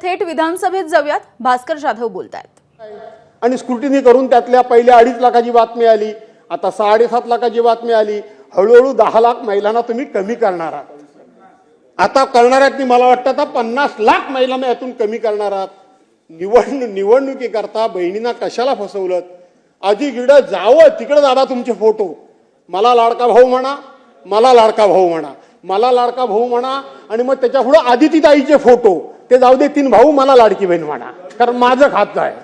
थेट विधानसभेत जाऊयात. भास्कर जाधव बोलतायत. आणि स्क्रुटिनी करून त्यातल्या पहिल्या 2.5 लाखाची बातमी आली, आता 7.5 लाखाची बातमी आली. हळूहळू 10 लाख महिलांना तुम्ही कमी करणार आहात. आता करणार आहात मला वाटतं आता 50 लाख महिलांना यातून कमी करणार आहात. निवडणुकीकरता बहिणींना कशाला फसवलं? अजिगिडं जावं तिकडे दादा तुमचे फोटो. मला लाडका भाऊ म्हणा, मला लाडका भाऊ म्हणा, मला लाडका भाऊ म्हणा, आणि मग त्याच्या पुढे आदितीताईचे फोटो ते जाऊ दे. 3 भाऊ मला लाडकी बहीण म्हणा, कारण माझं खातं आहे.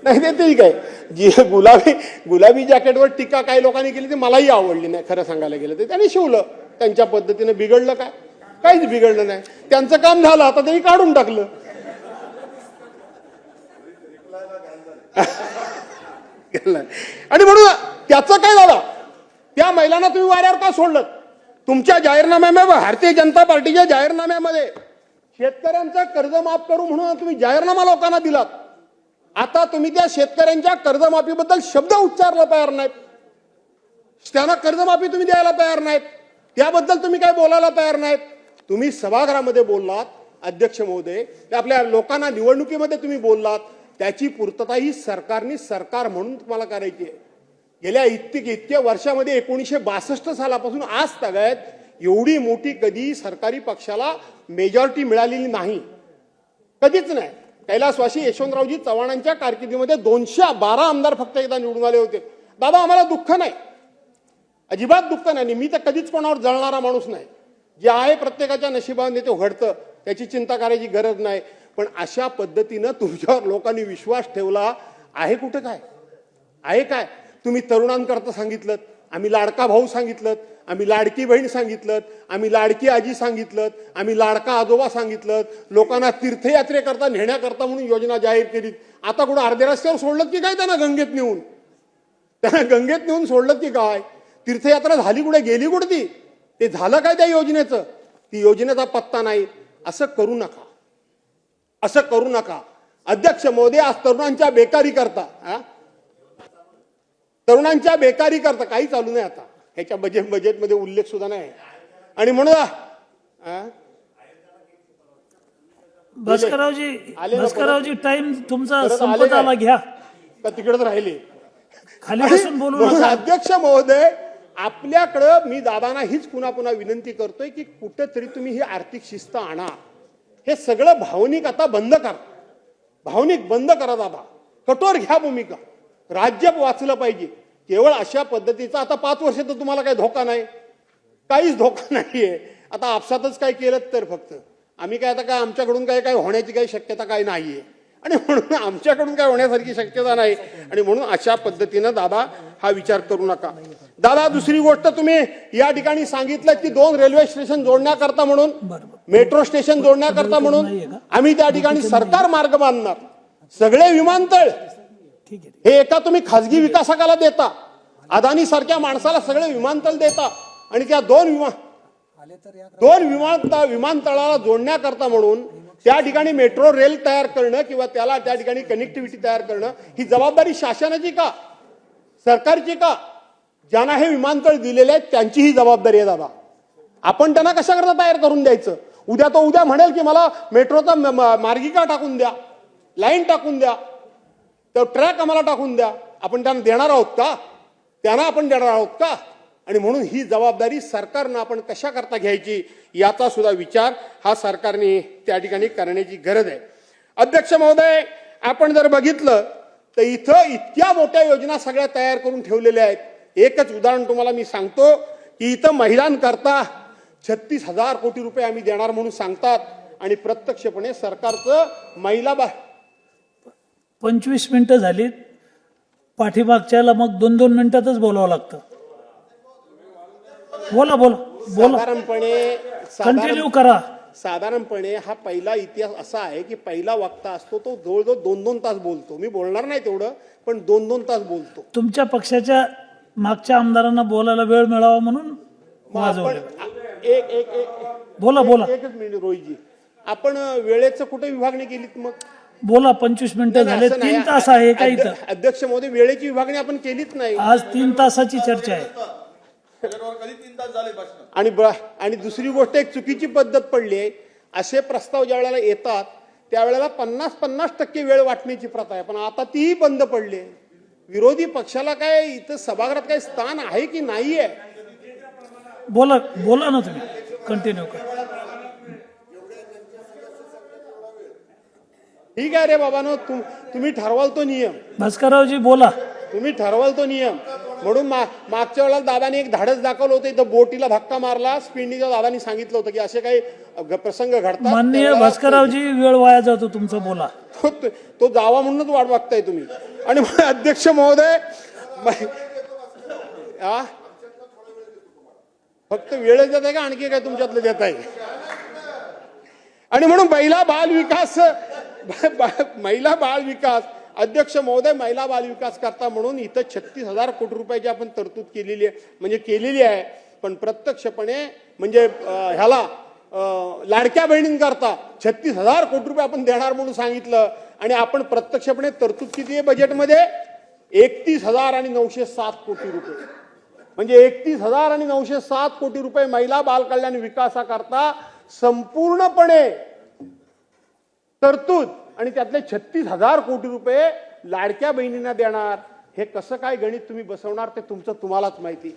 नाही ते ठीक आहे. जी गुलाबी जॅकेटवर टीका काही लोकांनी केली ती मलाही आवडली नाही. खरं सांगायला गेलं तर त्यांनी शिवलं त्यांच्या पद्धतीने. बिघडलं काय? काहीच बिघडलं नाही. त्यांचं काम झालं, आता त्यांनी काढून टाकलं. आणि म्हणून त्याचं काय झालं? त्या महिलांना तुम्ही वाऱ्यावर का सोडलं? तुमच्या जाहीरनाम्यामध्ये, भारतीय जनता पार्टीच्या जाहीरनाम्यामध्ये शेतकऱ्यांचं कर्ज माफ करू म्हणून तुम्ही जाहीरनामा लोकांना दिलात. आता तुम्ही त्या शेतकऱ्यांच्या कर्जमाफीबद्दल शब्द उच्चारला तयार नाहीत. त्यांना कर्जमाफी तुम्ही द्यायला तयार नाहीत. त्याबद्दल तुम्ही काय बोलायला तयार नाहीत. तुम्ही सभागृहामध्ये बोललात अध्यक्ष महोदय, आपल्या लोकांना निवडणुकीमध्ये तुम्ही बोललात, त्याची पूर्तता ही सरकारने सरकार म्हणून तुम्हाला करायची आहे. गेल्या इतक्या वर्षामध्ये 1962 सालापासून आज तगायत एवढी मोठी कधी सरकारी पक्षाला मेजॉरिटी मिळालेली नाही, कधीच नाही. कैलासवासी यशवंतरावजी चव्हाणांच्या कारकिर्दीमध्ये 212 आमदार फक्त एकदा निवडून आले होते. दादा आम्हाला दुःख नाही, अजिबात दुःख नाही. मी तर कधीच कोणावर जळणारा माणूस नाही. जे आहे प्रत्येकाच्या नशिबाने ते घडतं, त्याची चिंता करायची गरज नाही. पण अशा पद्धतीनं तुमच्यावर लोकांनी विश्वास ठेवला आहे. कुठं काय आहे? काय तुम्ही तरुणांकरता सांगितलं, आम्ही लाडका भाऊ सांगितलं, आम्ही लाडकी बहीण सांगितलं, आम्ही लाडकी आजी सांगितलं, आम्ही लाडका आजोबा सांगितलं, लोकांना तीर्थयात्रेकरता नेण्याकरता म्हणून योजना जाहीर केली. आता कुठं अर्ध्या रस्त्यावर सोडलं की काय? त्यांना गंगेत नेऊन सोडलं की काय? तीर्थयात्रा झाली कुठे? गेली कुठे ती? ते झालं काय त्या योजनेचं? ती योजनेचा पत्ता नाही. असं करू नका, असं करू नका. अध्यक्ष महोदय, आज तरुणांच्या बेकारी करता काही चालू नाही. आता ह्याच्या बजेटमध्ये उल्लेख सुद्धा नाही. आणि म्हणून भास्कररावजी टाइम तुमचा संपत आला, घ्या का तिकडेच राहिले खाली बसून बोलू नका. अध्यक्ष महोदय, आपल्याकडं मी दादांना हीच पुन्हा पुन्हा विनंती करतोय की कुठेतरी तुम्ही ही आर्थिक शिस्त आणा. हे सगळं भावनिक आता बंद करा. भावनिक बंद करा दादा. कठोर घ्या भूमिका. राज्य वाचलं पाहिजे. केवळ अशा पद्धतीचा आता 5 वर्ष तर तुम्हाला काही धोका नाही, काहीच धोका नाहीये. आता आपसातच काय केलं तर फक्त आम्ही काय आता काय आमच्याकडून काय होण्याची काही शक्यता काही नाहीये. आणि म्हणून आमच्याकडून काय होण्यासारखी शक्यता नाही. आणि म्हणून अशा पद्धतीनं दादा हा विचार करू नका. दादा दुसरी गोष्ट, तुम्ही या ठिकाणी सांगितलं की 2 रेल्वे स्टेशन जोडण्याकरता म्हणून, मेट्रो स्टेशन जोडण्याकरता म्हणून आम्ही त्या ठिकाणी सरकार मार्ग बांधणार. सगळे विमानतळ हे एका तुम्ही खासगी विकासकाला देता, अदानी सारख्या माणसाला सगळे विमानतळ देता, आणि त्या 2 विमानतळाला जोडण्याकरता म्हणून त्या ठिकाणी मेट्रो रेल तयार करणं किंवा त्याला त्या ठिकाणी कनेक्टिव्हिटी तयार करणं ही जबाबदारी शासनाची का सरकारची का? ज्यांना हे विमानतळ दिलेले आहेत त्यांची ही जबाबदारी आहे दादा. आपण त्यांना कशा करता तयार करून द्यायचं? उद्या म्हणेल की मला मेट्रोचा मार्गिका टाकून द्या, लाईन टाकून द्या, तर ट्रॅक आम्हाला टाकून द्या. आपण त्यांना देणार आहोत का? त्यांना आपण देणार आहोत का? आणि म्हणून ही जबाबदारी सरकारनं आपण कशा करता घ्यायची याचा सुद्धा विचार हा सरकारने त्या ठिकाणी करण्याची गरज आहे. अध्यक्ष महोदय, आपण जर बघितलं तर इथं इतक्या मोठ्या योजना सगळ्या तयार करून ठेवलेल्या आहेत. एकच उदाहरण तुम्हाला मी सांगतो की इथं महिलांकरता 36,000 कोटी रुपये आम्ही देणार म्हणून सांगतात, आणि प्रत्यक्षपणे सरकारचं महिला 25 मिनिटं झाली. पाठीमागच्याला मग 2-2 मिनिटातच बोलावं लागतं. बोला कंटिन्यू करा. साधारणपणे हा पहिला इतिहास असा आहे की पहिला वक्ता असतो तो जवळजवळ 2-2 तास बोलतो. मी बोलणार नाही तेवढं, पण 2-2 तास बोलतो. तुमच्या पक्षाच्या मागच्या आमदारांना बोलायला वेळ मिळावा म्हणून बोला. एकच मिनिट रोहितजी, आपण वेळेचं कुठे विभागणी केलीत? मग बोला. 25 मिनिटं झाले, 3 तास आहे का इथं? अध्यक्ष महोदय, वेळेची विभागणी आपण केलीच नाही. आज 3 तासाची चर्चा आहे. आणि दुसरी गोष्ट, एक चुकीची पद्धत पडली आहे. असे प्रस्ताव ज्या वेळेला येतात त्यावेळेला 50-50% वेळ वाटण्याची प्रथा आहे, पण आता तीही बंद पडली आहे. विरोधी पक्षाला काय इथं सभागृहात काही स्थान आहे की नाही आहे? बोला बोला ना, तुम्ही कंटिन्यू करा. ठीक आहे रे बाबांनो, तुम्ही ठरवाल तो नियम, भास्कररावजी बोला. तुम्ही ठरवाल तो नियम. म्हणून मागच्या वेळेला दादाने एक धाडस दाखवलं होतं, इथं बोटीला धक्का मारला, स्पिंडीच्या दादानी सांगितलं होतं की असे काही प्रसंग घडतात. माननीय त्यावेळेला भास्कररावजी, वेळ वाया जातो तुमचं, बोला. तो जावा म्हणूनच वाट बघताय तुम्ही. आणि मग अध्यक्ष महोदय, फक्त वेळच देत आहे का आणखी काय तुमच्यातलं देत आहे? आणि म्हणून महिला बाल विकास अध्यक्ष महोदय, महिला बाल विकास करता म्हणून इथं 36,000 कोटी रुपयाची आपण तरतूद केलेली आहे. पण प्रत्यक्षपणे म्हणजे ह्याला लाडक्या बहिणींकरता 36,000 कोटी रुपये आपण देणार म्हणून सांगितलं, आणि आपण प्रत्यक्षपणे तरतूद किती आहे बजेटमध्ये? 31,907 कोटी रुपये. म्हणजे 31,907 कोटी रुपये महिला बाल कल्याण विकासाकरता संपूर्णपणे तरतूद, आणि त्यातले 36,000 कोटी रुपये लाडक्या बहिणींना देणार. हे कसं काय गणित तुम्ही बसवणार ते तुम्हालाच माहिती.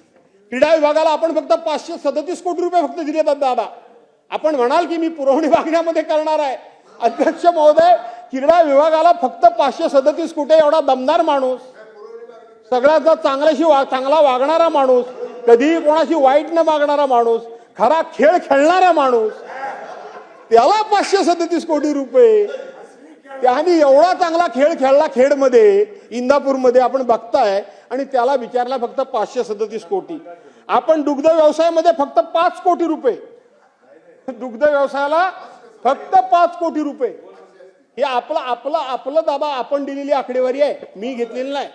क्रीडा विभागाला आपण फक्त 537 कोटी रुपये फक्त दिले आहेत दादा. आपण म्हणाल की मी पुरवणी मागण्यामध्ये करणार आहे. अध्यक्ष महोदय, क्रीडा विभागाला फक्त 537 कोटी, एवढा दमदार माणूस, सगळ्यात चांगला वागणारा माणूस, कधीही कोणाशी वाईट न वागणारा माणूस, खरा खेळ खेळणारा माणूस, त्याला 537 कोटी रुपये. त्याने एवढा चांगला खेळ खेळला खेडमध्ये, इंदापूरमध्ये आपण बघताय, आणि त्याला विचारला फक्त 537 कोटी. आपण दुग्ध व्यवसायामध्ये फक्त 5 कोटी रुपये, दुग्ध व्यवसायाला फक्त 5 कोटी रुपये. हे आपलं दाबा आपण दिलेली आकडेवारी आहे, मी घेतलेली नाही.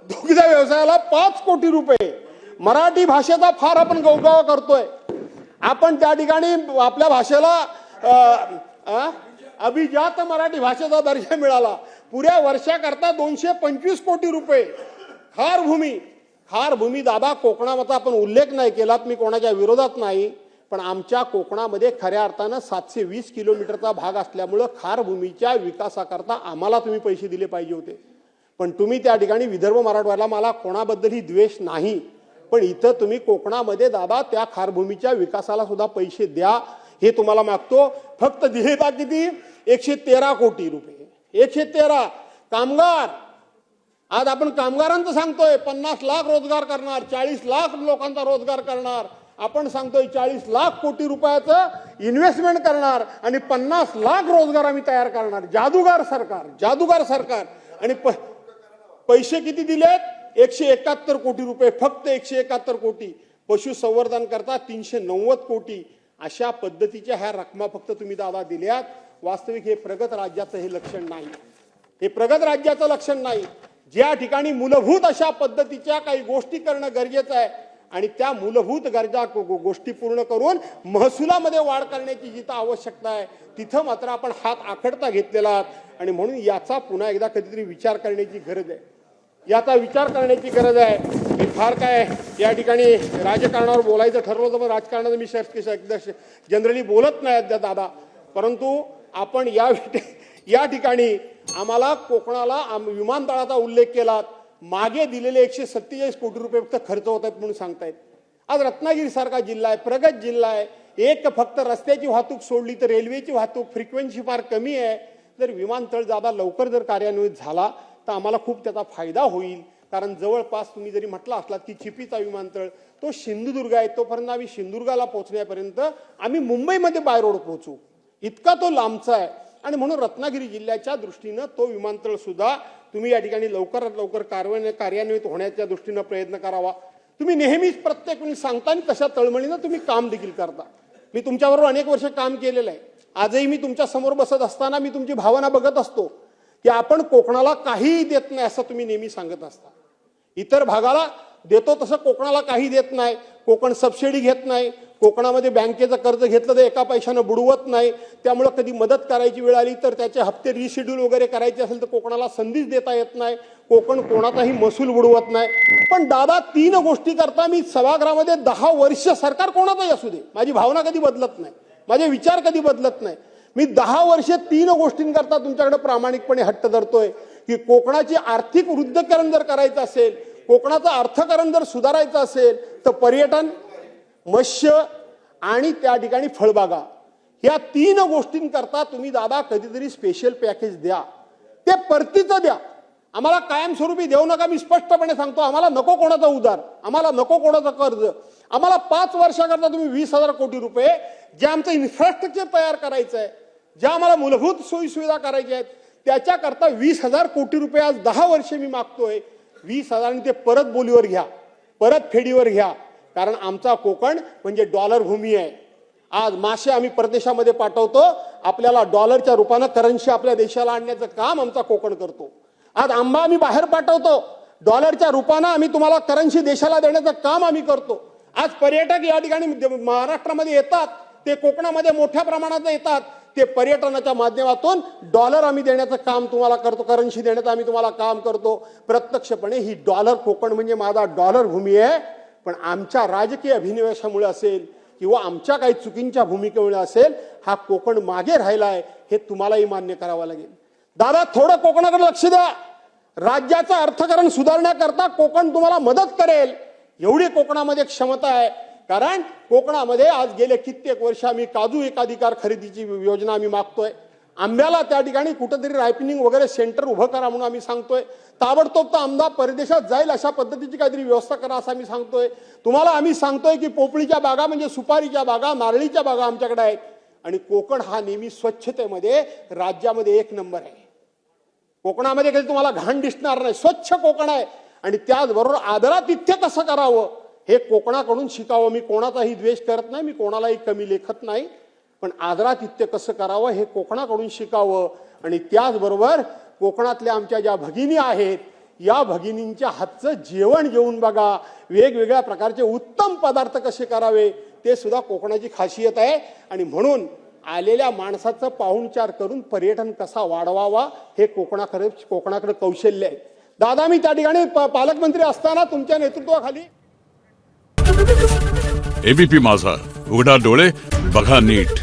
दुग्ध व्यवसायाला 5 कोटी रुपये. मराठी भाषेचा फार आपण गौरव करतोय. आपण त्या ठिकाणी आपल्या भाषेला अभिजात मराठी भाषेचा दर्जा मिळाला. पुऱ्या वर्षाकरता 225 कोटी रुपये. खार भूमी दादा, कोकणाचा आपण उल्लेख नाही केलात, मी कोणाच्या विरोधात नाही, पण आमच्या कोकणामध्ये खऱ्या अर्थानं 720 किलोमीटरचा भाग असल्यामुळं खार भूमीच्या विकासाकरता आम्हाला तुम्ही पैसे दिले पाहिजे होते. पण तुम्ही त्या ठिकाणी विदर्भ मराठवाड्याला, मला कोणाबद्दलही द्वेष नाही, पण इथं तुम्ही कोकणामध्ये दादा त्या खारभूमीच्या विकासाला सुद्धा पैसे द्या, हे तुम्हाला मागतो. फक्त दिले का किती? 113 कोटी रुपये. 113. कामगार, आज आपण कामगारांचं सांगतोय 50 लाख रोजगार करणार, 40 लाख लोकांचा रोजगार करणार. आपण सांगतोय 40 लाख कोटी रुपयाचं इन्व्हेस्टमेंट करणार आणि 50 लाख रोजगार आम्ही तयार करणार. जादूगार सरकार. आणि पैसे किती दिलेत? 171 कोटी रुपये, फक्त 171 कोटी. पशुसंवर्धन करता 390 कोटी. अशा पद्धतीच्या ह्या रकमा फक्त तुम्ही दादा दिल्यात. वास्तविक हे प्रगत राज्याचं हे लक्षण नाही. हे प्रगत राज्याचं लक्षण नाही. ज्या ठिकाणी मूलभूत अशा पद्धतीच्या काही गोष्टी करणं गरजेचं आहे, आणि त्या मूलभूत गरजा गोष्टी पूर्ण करून महसुलामध्ये वाढ करण्याची जिथं आवश्यकता आहे, तिथं मात्र आपण हात आखडता घेतलेला आहात. आणि म्हणून याचा पुन्हा एकदा कधीतरी विचार करण्याची गरज आहे. मी फार काय या ठिकाणी राजकारणावर बोलायचं ठरवलं होतं, पण राजकारणाचं मी जनरली बोलत नाही दादा. परंतु आपण या ठिकाणी आम्हाला कोकणाला विमानतळाचा उल्लेख केला. मागे दिलेले 147 कोटी रुपये फक्त खर्च होत आहेत म्हणून सांगतायत. आज रत्नागिरी सारखा जिल्हा आहे, प्रगत जिल्हा आहे, एक फक्त रस्त्याची वाहतूक सोडली तर रेल्वेची वाहतूक फ्रिक्वेन्सी फार कमी आहे. जर विमानतळ जादा लवकर जर कार्यान्वित झाला तर आम्हाला खूप त्याचा फायदा होईल. कारण जवळपास तुम्ही जरी म्हटलं असलात की चिपीचा विमानतळ तो सिंधुदुर्ग आहे, तोपर्यंत आम्ही सिंधुदुर्गाला पोहोचण्यापर्यंत आम्ही मुंबईमध्ये बाय रोड पोहोचू, इतका तो लांबचा आहे. आणि म्हणून रत्नागिरी जिल्ह्याच्या दृष्टीनं तो विमानतळ सुद्धा तुम्ही या ठिकाणी लवकरात लवकर कार्यान्वित होण्याच्या दृष्टीनं प्रयत्न करावा. तुम्ही नेहमीच प्रत्येक वेळी सांगता तशा तळमळीनं तुम्ही काम देखील करता. मी तुमच्याबरोबर अनेक वर्ष काम केलेलं आहे. आजही मी तुमच्या समोर बसत असताना मी तुमची भावना बघत असतो की आपण कोकणाला काहीही देत नाही असं तुम्ही नेहमी सांगत असता. इतर भागाला देतो तसं कोकणाला काही देत नाही. कोकण सबसिडी घेत नाही. कोकणामध्ये बँकेचं कर्ज घेतलं तर एका पैशानं बुडवत नाही. त्यामुळे कधी मदत करायची वेळ आली तर त्याचे हप्ते रिशेड्यूल वगैरे करायचे असेल तर कोकणाला संधीच देता येत नाही. कोकण कोणाचाही महसूल बुडवत नाही. पण दादा 3 गोष्टी करता मी सभागृहामध्ये 10 वर्ष, सरकार कोणाचाही असू दे, माझी भावना कधी बदलत नाही, माझे विचार कधी बदलत नाही. मी 10 वर्ष 3 गोष्टींकरता तुमच्याकडे प्रामाणिकपणे हट्ट धरतोय की कोकणाची आर्थिक वृद्धीकरण जर करायचं असेल, कोकणाचं अर्थकारण जर सुधारायचं असेल तर पर्यटन, मत्स्य आणि त्या ठिकाणी फळबागा या 3 गोष्टींकरता तुम्ही दादा कधीतरी स्पेशल पॅकेज द्या, ते परतीचं द्या. आम्हाला कायमस्वरूपी देऊ नका. मी स्पष्टपणे सांगतो, आम्हाला नको कोणाचा उधार, आम्हाला नको कोणाचं कर्ज. आम्हाला 5 वर्षाकरता तुम्ही 20,000 कोटी रुपये जे आमचं इन्फ्रास्ट्रक्चर तयार करायचं आहे, ज्या आम्हाला मूलभूत सोयी सुविधा करायच्या आहेत त्याच्याकरता 20,000 कोटी रुपये आज 10 वर्षे मी मागतोय. 20,000 आणि ते परत बोलीवर घ्या, परत फेडीवर घ्या. कारण आमचा कोकण म्हणजे डॉलर भूमी आहे. आज मासे आम्ही परदेशामध्ये पाठवतो, आपल्याला डॉलरच्या रूपानं करन्सी आपल्या देशाला आणण्याचं काम आमचा कोकण करतो. आज आंबा आम्ही बाहेर पाठवतो, डॉलरच्या रूपानं आम्ही तुम्हाला करन्सी देशाला देण्याचं काम आम्ही करतो. आज पर्यटक या ठिकाणी महाराष्ट्रामध्ये येतात, ते कोकणामध्ये मोठ्या प्रमाणात येतात, ते पर्यटनाच्या माध्यमातून डॉलर आम्ही देण्याचं काम तुम्हाला करतो, करन्सी देण्याचं आम्ही तुम्हाला काम करतो. प्रत्यक्षपणे ही डॉलर कोकण म्हणजे माझा डॉलर भूमी आहे. पण आमच्या राजकीय अभिनिवेशामुळे असेल किंवा आमच्या काही चुकींच्या भूमिकेमुळे असेल, हा कोकण मागे राहिलाय, हे तुम्हालाही मान्य करावं लागेल. दादा थोडं कोकणाकडे लक्ष द्या. राज्याचं अर्थकारण सुधारण्याकरता कोकण तुम्हाला मदत करेल एवढी कोकणामध्ये क्षमता आहे. कारण कोकणामध्ये आज गेले कित्येक वर्ष आम्ही काजू एकाधिकार खरेदीची योजना आम्ही मागतोय. आंब्याला त्या ठिकाणी कुठेतरी रायपनिंग वगैरे सेंटर उभं करा म्हणून आम्ही सांगतोय. ताबडतोब तर आमदार परदेशात जाईल अशा पद्धतीची काहीतरी व्यवस्था करा असं आम्ही सांगतोय. तुम्हाला आम्ही सांगतोय की पोपळीच्या बागा म्हणजे सुपारीच्या बागा, नारळीच्या बागा आमच्याकडे आहेत. आणि कोकण हा नेहमी स्वच्छतेमध्ये राज्यामध्ये 1 नंबर आहे. कोकणामध्ये कधी तुम्हाला घाण दिसणार नाही, स्वच्छ कोकण आहे. आणि त्याचबरोबर आदरातिथ्य कसं करावं हे कोकणाकडून शिकावं. मी कोणाचाही द्वेष करत नाही, मी कोणालाही कमी लेखत नाही, पण आदरातिथ्य कसं करावं हे कोकणाकडून शिकावं. आणि त्याचबरोबर कोकणातल्या आमच्या ज्या भगिनी आहेत, या भगिनींच्या हातचं जेवण जेवून बघा. वेगवेगळ्या प्रकारचे उत्तम पदार्थ कसे करावे ते सुद्धा कोकणाची खासियत आहे. आणि म्हणून आलेल्या माणसाचं पाहुणचार करून पर्यटन कसा वाढवावा हे कोकणाकडे कौशल्य आहे. दादा मी त्या ठिकाणी पालकमंत्री असताना तुमच्या नेतृत्वाखाली एबीपी माझा, उघडा डोळे बघा नीट.